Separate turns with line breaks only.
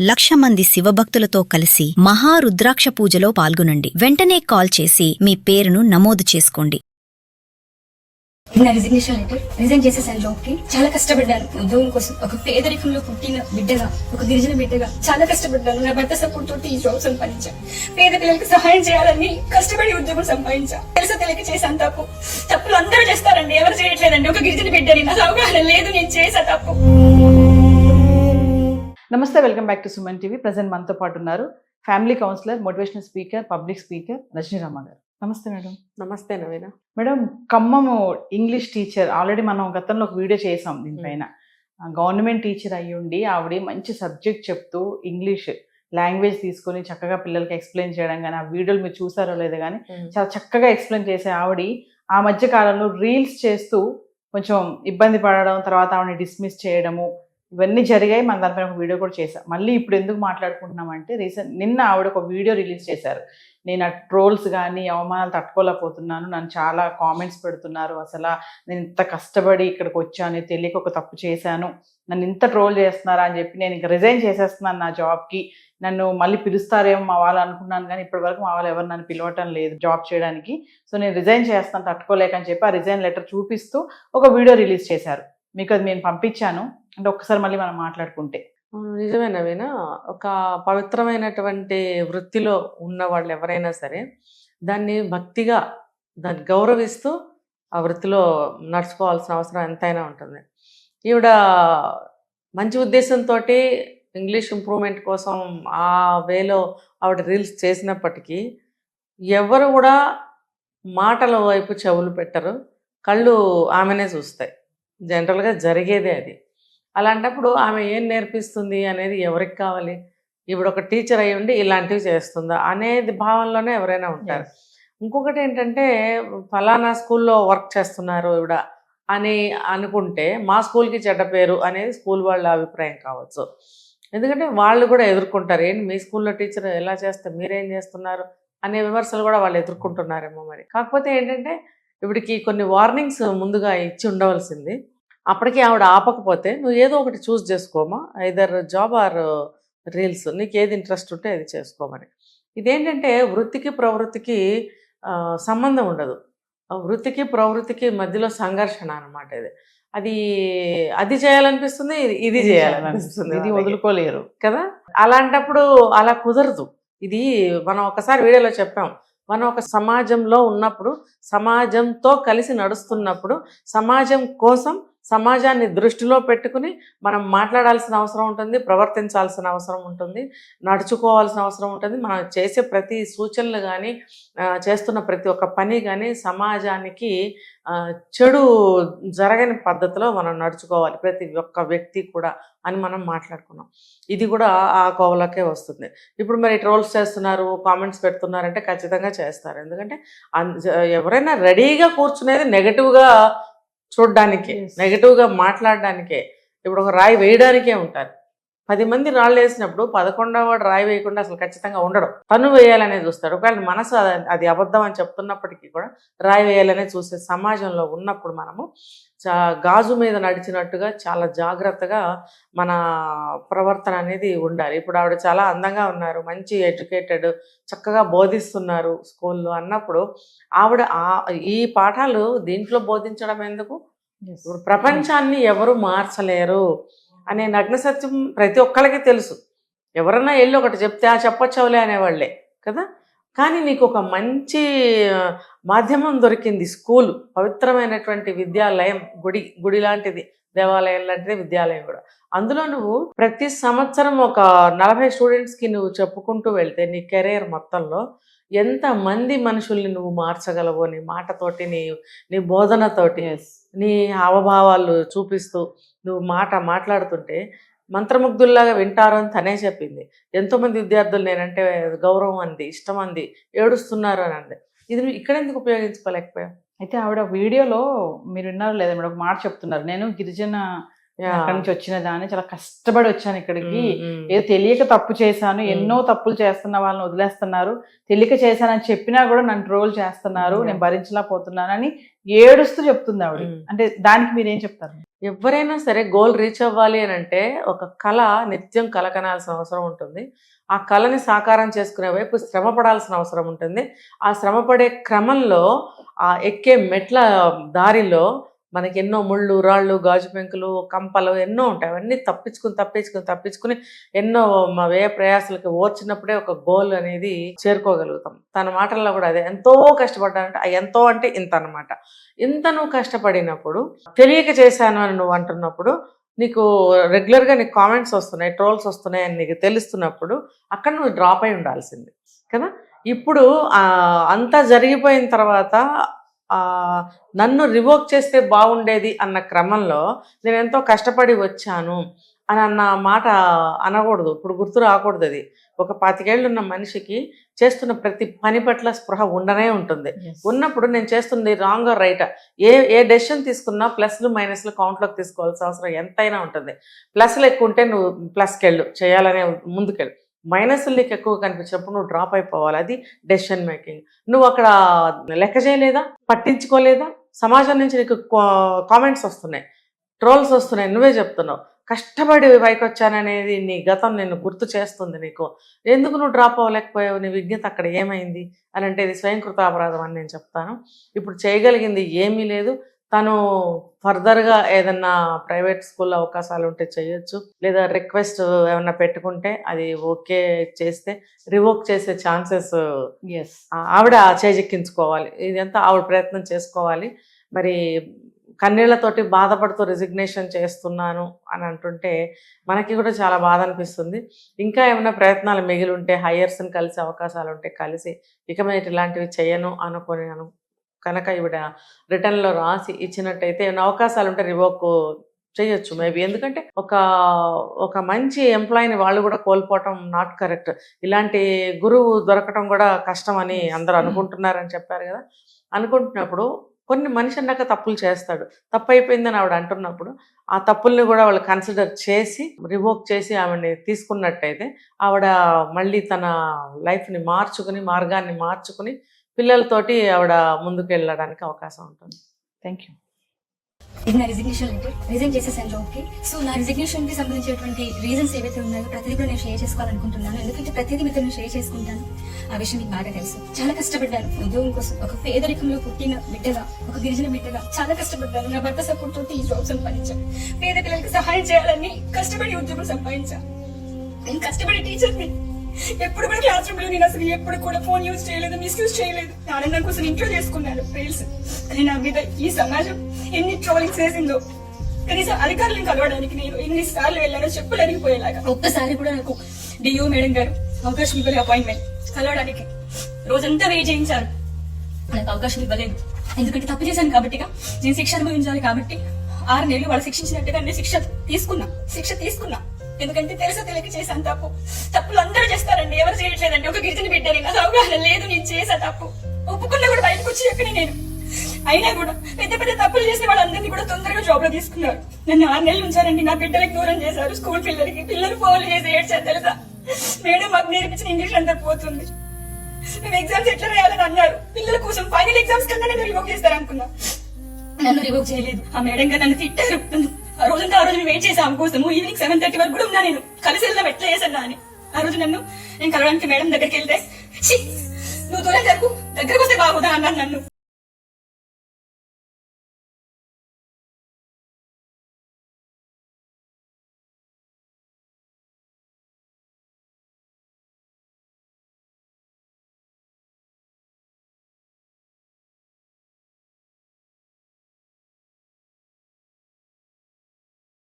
1,00,000 మంది శివభక్తులతో కలిసి మహారుద్రాక్ష పూజలో పాల్గొనండి. వెంటనే కాల్ చేసి మీ పేరును నమోదు చేసుకోండి.
నా రిజిగ్నేషన్ లెటర్ రిజైన్ చేసేసాను. జాబ్ కి చాలా కష్టపడ్డాను. ఉద్యోగం కోసం ఒక పేదరికంలో పుట్టిన బిడ్డగా, ఒక గిరిజన బిడ్డగా చాలా కష్టపడ్డాను. నా భర్త సపోర్ట్ తోటి ఈ జాబ్ సంపాదించాను. పేద పిల్లలకు సహాయం చేయాలని కష్టపడి ఉద్యోగం సంపాదించా. తెలుసా తెలియక చేశాను తప్పులు అందరూ చేస్తారండి, ఎవరు చేయట్లేదండి. ఒక గిరిజన బిడ్డని నాకు అవగాహన లేదు, నేను చేసా తప్పు.
నమస్తే, welcome back to Suman TV. Present మనతో పాటు ఉన్నారు family counsellor, motivational speaker, public speaker Rajanirama గారు. నమస్తే మేడం.
నమస్తే Naveena.
Madam, Khammam English teacher, already మనం గతంలో ఒక వీడియో చేసాం దీనిపైన. గవర్నమెంట్ టీచర్ అయ్యుండి ఆవిడ మంచి సబ్జెక్ట్ చెప్తూ ఇంగ్లీష్ లాంగ్వేజ్ తీసుకొని చక్కగా పిల్లలకి ఎక్స్ప్లెయిన్ చేయడం కానీ, ఆ వీడియోలు మీరు చూసారో లేదో కానీ చాలా చక్కగా ఎక్స్ప్లెయిన్ చేసే ఆవిడ ఆ మధ్య కాలంలో రీల్స్ చేస్తూ కొంచెం ఇబ్బంది పడడం, తర్వాత ఆవిడని డిస్మిస్ చేయడము, ఇవన్నీ జరిగాయి. మన దానిపైన ఒక వీడియో కూడా చేశాం. మళ్ళీ ఇప్పుడు ఎందుకు మాట్లాడుకుంటున్నామంటే, నిన్న ఆవిడ ఒక వీడియో రిలీజ్ చేశారు. నేను ఆ ట్రోల్స్ కానీ అవమానాలు తట్టుకోలేకపోతున్నాను, నన్ను చాలా కామెంట్స్ పెడుతున్నారు, అసలు నేను ఇంత కష్టపడి ఇక్కడికి వచ్చాను, తెలియక ఒక తప్పు చేశాను, నన్ను ఇంత ట్రోల్ చేస్తున్నారా అని చెప్పి నేను ఇంకా రిజైన్ చేసేస్తున్నాను నా జాబ్కి, నన్ను మళ్ళీ పిలుస్తారేమో మా వాళ్ళు అనుకున్నాను, కానీ ఇప్పటివరకు మా వాళ్ళు ఎవరు నన్ను పిలవటం లేదు జాబ్ చేయడానికి, సో నేను రిజైన్ చేస్తాను తట్టుకోలేక అని చెప్పి ఆ రిజైన్ లెటర్ చూపిస్తూ ఒక వీడియో రిలీజ్ చేశారు. మీకు అది నేను పంపించాను, అంటే ఒక్కసారి మళ్ళీ మనం మాట్లాడుకుంటే.
నిజమే నవీన. ఒక పవిత్రమైనటువంటి వృత్తిలో ఉన్న వాళ్ళు ఎవరైనా సరే దాన్ని భక్తిగా, దాన్ని గౌరవిస్తూ ఆ వృత్తిలో నడుచుకోవాల్సిన అవసరం ఎంతైనా ఉంటుంది. ఈవిడ మంచి ఉద్దేశంతో ఇంగ్లీష్ ఇంప్రూవ్మెంట్ కోసం ఆ వేలో ఆవిడ రీల్స్ చేసినప్పటికీ ఎవరు కూడా మాటల వైపు చెవులు పెట్టరు, కళ్ళు ఆమెనే చూస్తాయి. జనరల్గా జరిగేదే అది. అలాంటప్పుడు ఆమె ఏం నేర్పిస్తుంది అనేది ఎవరికి కావాలి? ఇప్పుడు ఒక టీచర్ అయి ఉండి ఇలాంటివి చేస్తుందా అనేది భావనలోనే ఎవరైనా ఉంటారు. ఇంకొకటి ఏంటంటే, ఫలానా స్కూల్లో వర్క్ చేస్తున్నారు ఈవిడ అని అనుకుంటే మా స్కూల్కి చెడ్డ పేరు అనేది స్కూల్ వాళ్ళ అభిప్రాయం కావచ్చు. ఎందుకంటే వాళ్ళు కూడా ఎదుర్కొంటారు, ఏంటి మీ స్కూల్లో టీచర్ ఎలా చేస్తే మీరేం చేస్తున్నారు అనే విమర్శలు కూడా వాళ్ళు ఎదుర్కొంటున్నారేమో. మరి కాకపోతే ఏంటంటే, ఇవిడికి కొన్ని వార్నింగ్స్ ముందుగా ఇచ్చి ఉండవలసింది. అప్పటికి ఆవిడ ఆపకపోతే, నువ్వు ఏదో ఒకటి చూస్ చేసుకోమా, ఐదర్ జాబ్ ఆర్ రీల్స్, నీకు ఏది ఇంట్రెస్ట్ ఉంటే అది చేసుకోమని. ఇదేంటంటే వృత్తికి ప్రవృత్తికి సంబంధం ఉండదు, వృత్తికి ప్రవృత్తికి మధ్యలో సంఘర్షణ అనమాట ఇది. అది చేయాలనిపిస్తుంది, ఇది చేయాలనిపిస్తుంది,
ఇది వదులుకోలేరు
కదా. అలాంటప్పుడు అలా కుదరదు. ఇది మనం ఒకసారి వీడియోలో చెప్పాం, మనం ఒక సమాజంలో ఉన్నప్పుడు, సమాజంతో కలిసి నడుస్తున్నప్పుడు, సమాజం కోసం సమాజాన్ని దృష్టిలో పెట్టుకుని మనం మాట్లాడాల్సిన అవసరం ఉంటుంది, ప్రవర్తించాల్సిన అవసరం ఉంటుంది, నడుచుకోవాల్సిన అవసరం ఉంటుంది. మనం చేసే ప్రతి సూచనలు కానీ, చేస్తున్న ప్రతి ఒక్క పని కానీ సమాజానికి చెడు జరగని పద్ధతిలో మనం నడుచుకోవాలి, ప్రతి ఒక్క వ్యక్తి కూడా అని మనం మాట్లాడుకున్నాం. ఇది కూడా ఆ కోవలకే వస్తుంది. ఇప్పుడు మరి ట్రోల్స్ చేస్తున్నారు, కామెంట్స్ పెడుతున్నారంటే ఖచ్చితంగా చేస్తారు. ఎందుకంటే ఎవరైనా రెడీగా కూర్చునేది నెగటివ్గా చూడడానికే, నెగటివ్గా మాట్లాడడానికే. ఇప్పుడు ఒక రాయి వేయడానికే ఉంటారు. 10 మంది రాళ్ళు వేసినప్పుడు 11వ వాడు రాయి వేయకుండా అసలు ఖచ్చితంగా ఉండడం, తను వేయాలనే చూస్తాడు. ఒకవేళ మనసు అది అబద్ధం అని చెప్తున్నప్పటికీ కూడా రాయి వేయాలనే చూసే సమాజంలో ఉన్నప్పుడు మనము గాజు మీద నడిచినట్టుగా చాలా జాగ్రత్తగా మన ప్రవర్తన అనేది ఉండాలి. ఇప్పుడు ఆవిడ చాలా అందంగా ఉన్నారు, మంచి ఎడ్యుకేటెడ్, చక్కగా బోధిస్తున్నారు స్కూల్లో అన్నప్పుడు ఆవిడ ఈ పాఠాలు దీంట్లో బోధించడం ఎందుకు? ఇప్పుడు ప్రపంచాన్ని ఎవరు మార్చలేరు అనే నగ్న సత్యం ప్రతి ఒక్కరికి తెలుసు. ఎవరన్నా వెళ్ళి ఒకటి చెప్తే చెప్పొచ్చవులే అనేవాళ్ళే కదా. కానీ నీకు ఒక మంచి మాధ్యమం దొరికింది, స్కూల్, పవిత్రమైనటువంటి విద్యాలయం, గుడి లాంటిది, దేవాలయం లాంటిది విద్యాలయం కూడా. అందులో నువ్వు ప్రతి సంవత్సరం ఒక 40 స్టూడెంట్స్కి నువ్వు చెప్పుకుంటూ వెళ్తే నీ కెరీర్ మొత్తంలో ఎంతమంది మనుషుల్ని నువ్వు మార్చగలవో, నీ మాటతోటి, నీ బోధనతోటి, నీ హావభావాలు చూపిస్తూ నువ్వు మాట్లాడుతుంటే మంత్రముగ్ధుల్లాగా వింటారు అని తనే చెప్పింది. ఎంతోమంది విద్యార్థులు నేనంటే గౌరవం అంది, ఇష్టం అంది, ఏడుస్తున్నారు అని అంది. ఇది నువ్వు ఇక్కడ ఎందుకు ఉపయోగించుకోలేకపోయావు?
అయితే ఆవిడ వీడియోలో మీరు విన్నారో లేదా మేడం, ఒక మాట చెప్తున్నారు, నేను గిరిజన అక్కడి నుంచి వచ్చిన దాన్ని, చాలా కష్టపడి వచ్చాను ఇక్కడికి, ఏదో తెలియక తప్పు చేశాను, ఎన్నో తప్పులు చేస్తున్న వాళ్ళని వదిలేస్తున్నారు, తెలియక చేశానని చెప్పినా కూడా నన్ను ట్రోల్ చేస్తున్నారు, నేను భరించలేకపోతున్నానని ఏడుస్తూ చెప్తుంది ఆవిడ. అంటే దానికి మీరేం చెప్తారు?
ఎవరైనా సరే గోల్ రీచ్ అవ్వాలి అని అంటే ఒక కళ నిత్యం కల కనాల్సిన అవసరం ఉంటుంది. ఆ కళని సాకారం చేసుకునే వైపు శ్రమ పడాల్సిన అవసరం ఉంటుంది. ఆ శ్రమ పడే క్రమంలో ఆ ఎక్కే మెట్ల దారిలో మనకి ఎన్నో ముళ్ళు, రాళ్ళు, గాజు పెంకులు, కంపలు ఎన్నో ఉంటాయి. అవన్నీ తప్పించుకుని ఎన్నో వ్యయ ప్రయాసాలకి ఓర్చినప్పుడే ఒక గోల్ అనేది చేరుకోగలుగుతాం. తన మాటల్లో కూడా అదే, ఎంతో కష్టపడ్డానంటే ఆ ఎంతో అంటే ఇంత అనమాట. ఇంత నువ్వు కష్టపడినప్పుడు, తెలియక చేశాను అని నువ్వు అంటున్నప్పుడు, నీకు రెగ్యులర్గా నీకు కామెంట్స్ వస్తున్నాయి, ట్రోల్స్ వస్తున్నాయి అని నీకు తెలుస్తున్నప్పుడు అక్కడ నువ్వు డ్రాప్ అయి ఉండాల్సింది కదా. ఇప్పుడు అంతా జరిగిపోయిన తర్వాత నన్ను రివోక్ చేస్తే బాగుండేది అన్న క్రమంలో నేను ఎంతో కష్టపడి వచ్చాను అని అన్న మాట అనకూడదు. ఇప్పుడు గుర్తు రాకూడదు. అది ఒక 25 ఏళ్ళు ఉన్న మనిషికి చేస్తున్న ప్రతి పని పట్ల స్పృహ ఉండనే ఉంటుంది. ఉన్నప్పుడు నేను చేస్తుంది రాంగ్ ఆర్ రైటా, ఏ డెసిషన్ తీసుకున్నా ప్లస్లు మైనస్లు కౌంట్లోకి తీసుకోవాల్సిన అవసరం ఎంతైనా ఉంటుంది. ప్లస్లు ఎక్కువ ఉంటే నువ్వు ప్లస్కి వెళ్ళు, చేయాలనే ముందుకెళ్ళు. మైనస్లు నీకు ఎక్కువ కనిపించినప్పుడు నువ్వు డ్రాప్ అయిపోవాలి. అది డెసిషన్ మేకింగ్. నువ్వు అక్కడ లెక్క చేయలేదా, పట్టించుకోలేదా, సమాజం నుంచి నీకు కామెంట్స్ వస్తున్నాయి, ట్రోల్స్ వస్తున్నాయి, నువ్వే చెప్తున్నావు. కష్టపడి పైకి వచ్చాననేది నీ గతం నిన్ను గుర్తు చేస్తుంది. నీకు ఎందుకు నువ్వు డ్రాప్ అవ్వలేకపోయావు, నీ విజ్ఞత అక్కడ ఏమైంది అని అంటే ఇది స్వయంకృత అపరాధం అని నేను చెప్తాను. ఇప్పుడు చేయగలిగింది ఏమీ లేదు. తను ఫర్దర్గా ఏదన్నా ప్రైవేట్ స్కూల్లో అవకాశాలు ఉంటే చేయొచ్చు, లేదా రిక్వెస్ట్ ఏమన్నా పెట్టుకుంటే అది ఓకే చేస్తే రివోక్ చేసే ఛాన్సెస్ ఆవిడ చేజెక్కించుకోవాలి. ఇదంతా ఆవిడ ప్రయత్నం చేసుకోవాలి. మరి కన్నీళ్లతోటి బాధపడుతూ రిజిగ్నేషన్ చేస్తున్నాను అని అంటుంటే మనకి కూడా చాలా బాధ అనిపిస్తుంది. ఇంకా ఏమైనా ప్రయత్నాలు మిగిలి ఉంటే, హయ్యర్స్ని కలిసే అవకాశాలు ఉంటే కలిసి ఇక మీద ఇలాంటివి చేయను అనుకున్నాను కనుక ఈవిడ రిటర్న్లో రాసి ఇచ్చినట్టయితే ఏమైనా అవకాశాలు ఉంటే రివోక్ చేయొచ్చు మేబీ. ఎందుకంటే ఒక మంచి ఎంప్లాయీని వాళ్ళు కూడా కోల్పోవటం నాట్ కరెక్ట్. ఇలాంటి గురువు దొరకటం కూడా కష్టం అని అందరూ అనుకుంటున్నారని చెప్పారు కదా. అనుకుంటున్నప్పుడు కొన్ని మనిషి అన్నాక తప్పులు చేస్తాడు, తప్పు అయిపోయిందని ఆవిడ అంటున్నప్పుడు ఆ తప్పుల్ని కూడా వాళ్ళు కన్సిడర్ చేసి రివోక్ చేసి ఆవిడని తీసుకున్నట్టయితే ఆవిడ మళ్ళీ తన లైఫ్ని మార్గాన్ని మార్చుకుని పిల్లలతోటి ఆవిడ ముందుకు వెళ్ళడానికి అవకాశం ఉంటుంది.
Thank you.
ఇది నా రిజిగ్నేషన్ లెటర్. రిజైన్ చేసేసాను జాబ్కి. సో నా రిజిగ్నేషన్ కి సంబంధించినటువంటి రీజన్స్ ఏవైతే ఉన్నాయో ప్రతిదీ కూడా నేను షేర్ చేసుకోవాలనుకుంటున్నాను. ఎందుకంటే ప్రతిదీ మీతో నేను షేర్ చేసుకుంటాను. ఆ విషయం మీకు బాగా తెలుసు. చాలా కష్టపడ్డాను ఉద్యోగం కోసం. ఒక పేదరికంలో పుట్టిన బిడ్డగా, ఒక గిరిజన బిడ్డగా చాలా కష్టపడ్డాను. నా భర్త సపోర్ట్ తోటి ఈ జాబ్ సంపాదించాను. పేద పిల్లలకి సహాయం చేయాలని కష్టపడి ఉద్యోగం సంపాదించాను. నేను కష్టపడి టీచర్ని. ఎప్పుడు కూడా క్లాస్ రూమ్ లో నేను అసలు ఎప్పుడు కూడా ఫోన్ యూజ్ చేయలేదు, మిస్యూజ్ చేయలేదు. ఆనందం కోసం ఇంట్లో చేసుకున్నాను రీల్స్. అని నా మీద ఈ సమాజం ఎన్ని ట్రోలింగ్స్ వేసిందో. కనీసం అధికారులను కలవడానికి నేను ఎన్నిసార్లు వెళ్ళానో చెప్పులు అరిగిపోయేలాగా. ఒక్కసారి కూడా నాకు డిఓ మేడం గారు అవకాశం ఇవ్వలేదు అపాయింట్మెంట్ కలవడానికి. రోజంతా వెయిట్ చేయించారు, నాకు అవకాశం ఇవ్వలేదు. ఎందుకంటే తప్పు చేశాను కాబట్టి, నేను శిక్ష అనుభవించాలి కాబట్టి 6 నెలలు వాళ్ళు శిక్షించినట్టుగా నేను శిక్ష తీసుకున్నా. ఎందుకంటే తెలుసో తెలియక చేశాను తప్పులు అందరూ చేస్తారండి, ఎవరు చేయట్లేదండి. ఒక గిరిజన బిడ్డని, నాకు అవగాహన లేదు, నేను చేసా తప్పు. ఒప్పుకున్నా కూడా బయటకు వచ్చి చెప్పిన నేను. అయినా కూడా పెద్ద తప్పులు చేసిన వాళ్ళందరినీ కూడా తొందరగా జాబ్ లో తీసుకున్నారు. నన్ను 6 నెలలు ఉంచారండి. నా బిడ్డలకు దూరం చేశారు. స్కూల్ పిల్లలు ఫోన్లు చేసి ఏడ్చారు తెలుసా. మేడం మాకు నేర్పించిన ఇంగ్లీష్ అంతా పోతుంది, మేము ఎగ్జామ్స్ ఎట్లా రాయాలని అన్నారు. పిల్లల కోసం ఫైనల్ ఎగ్జామ్స్ కన్నా నేను రివోక్ చేస్తారు అనుకున్నా. నన్ను రివోక్ చేయలేదు. ఆ మేడం గారు నన్ను తిట్టారు. ఆ రోజు వెయిట్ చేసి ఆమె కోసం ఈవినింగ్ 7:30 వరకు కూడా ఉన్నా. నేను కలిసి వెళ్దాం ఎట్లా చేశాను అని. ఆ రోజు నేను కలవడానికి మేడం దగ్గరికి వెళ్తే, నువ్వు దూరం దగ్గరకు వస్తే బాగుదా అన్నాను నన్ను.